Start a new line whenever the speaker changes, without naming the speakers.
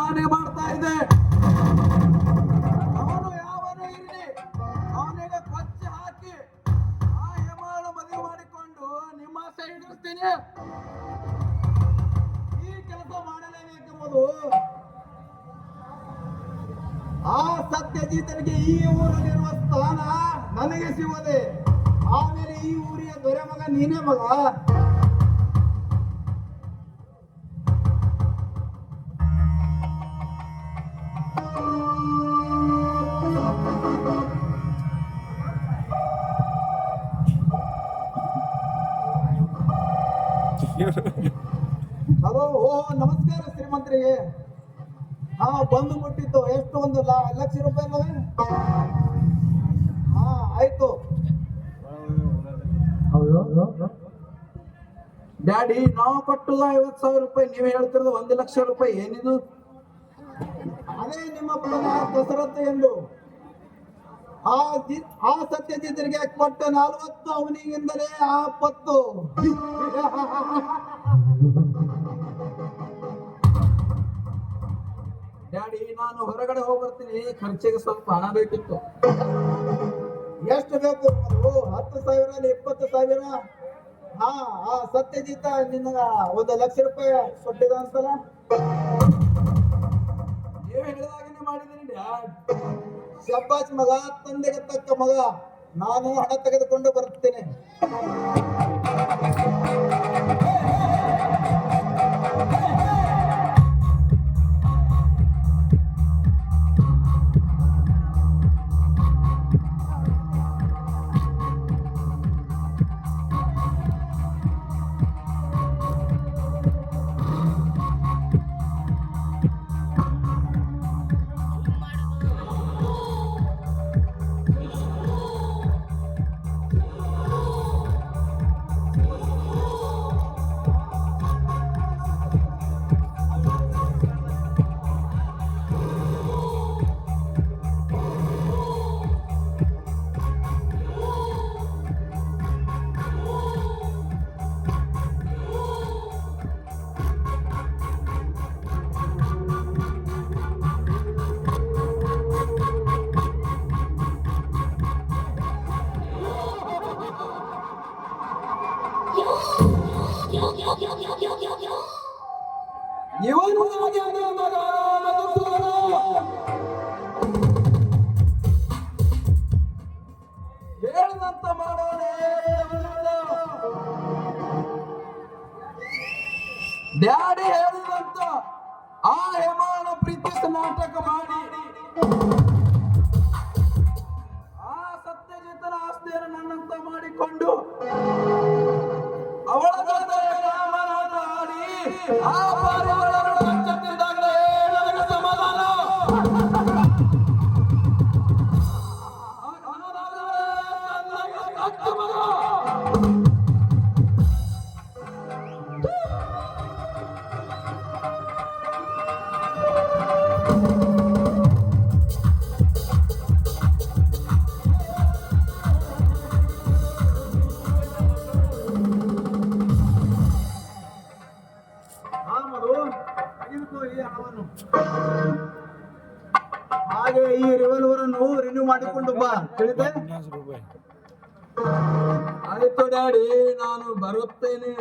ನಾನೇ ಮಾಡ್ತಾ ಇದ್ದೆ. ಅವನು ಯಾವನು ಇರಲಿ, ಅವನಿಗೆ ಕೊಚ್ಚಿ ಹಾಕಿ ಆ ಹೇಮಾಳ ಮದುವೆ ಮಾಡಿಕೊಂಡು ನಿಮ್ಮ ಆಸೆ ಈಡೇರಿಸ್ತೀನಿ. ಈ ಕೆಲಸ ಮಾಡಲೇಬೇಕೆಂಬುದು ಆ ಸತ್ಯಜಿತನಿಗೆ ಈ ಊರಲ್ಲಿರುವ ಸ್ಥಾನ ನನಗೆ ಸಿಗುವುದೇ. ಆಮೇಲೆ ಈ ಊರಿನ ದೊರೆ ಮಗ ನೀನೇ ಮಗ. ಹಲೋ, ಓ ನಮಸ್ಕಾರ ಶ್ರೀಮಂತರಿಗೆ. ಹಾ, ಬಂದು ಮುಟ್ಟಿತ್ತು. ಎಷ್ಟು? 1,00,000 ರೂಪಾಯಿ ಅಲ್ಲವೇ? ಹಾ, ಆಯ್ತು. ಡ್ಯಾಡಿ, ನಾವು ಕೊಟ್ಟಲ್ಲ 50,000 ರೂಪಾಯಿ, ನೀವು ಹೇಳ್ತಿರೋದು 1,00,000 ರೂಪಾಯಿ. ಏನಿದು? ಅದೇ ನಿಮ್ಮ ಪ್ಲಾನ್ ದಸರತ್ತು ಎಂದು. ಆ ಸತ್ಯಜಿತರಿಗೆ ಕೊಟ್ಟ 40 ಅವನಿಗಿಂದಲೇ ಆ 10. ಡ್ಯಾಡಿ, ನಾನು ಹೊರಗಡೆ ಹೋಗಿ ಬರ್ತೀನಿ. ಖರ್ಚಿಗೆ ಸ್ವಲ್ಪ ಹಣ ಬೇಕಿತ್ತು. ಎಷ್ಟು ಬೇಕು? 10,000 20,000? ಹಾ, ಆ ಸತ್ಯಜಿತ ನಿನ್ನ 1,00,000 ರೂಪಾಯಿ ಕೊಟ್ಟಿದ ಅಂತಲ್ಲ. ನೀವು ಹೇಳಿದಾಗನೇ ಮಾಡಿದ್ದೀನಿ ಡ್ಯಾಡ್. ಶಬ್ಬಾಸ್ ಮಗ, ತಂದೆಗೆ ತಕ್ಕ ಮಗ. ನಾನು ಹಣ ತೆಗೆದುಕೊಂಡು ಬರುತ್ತೇನೆ. ಇವನು ಹೇಳಿದಂತ ಮಾಡೋಣ. ಡ್ಯಾಡಿ ಹೇಳಿದಂತ ಆ ಹೇಮಾಳ ಪ್ರೀತಿಸ ನಾಟಕ ಮಾಡಿ ಆ ಸತ್ಯಜಿತನ ಆಸ್ತಿಯನ್ನು ನನ್ನಂತ ಮಾಡಿಕೊಂಡು ಅವಳ ಜೊತೆ ರಾಮನಾಟ ಆಡಿ ಆ ಪಾರಿವಾಳಗಳನ್ನು ಹಚ್ಚುತ್ತಿದ್ದಾಗಲೇ ನನಗೆ ಸಮಾಧಾನ. ಹಾಗೆ ಈ ರಿವಲ್ವರ್ ಅನ್ನು ರಿನ್ಯೂ ಮಾಡಿಕೊಂಡು ಬಾ. ತಿಳಿತೆ? ಆಯ್ತು ಡ್ಯಾಡಿ, ನಾನು ಬರುತ್ತೇನೆ.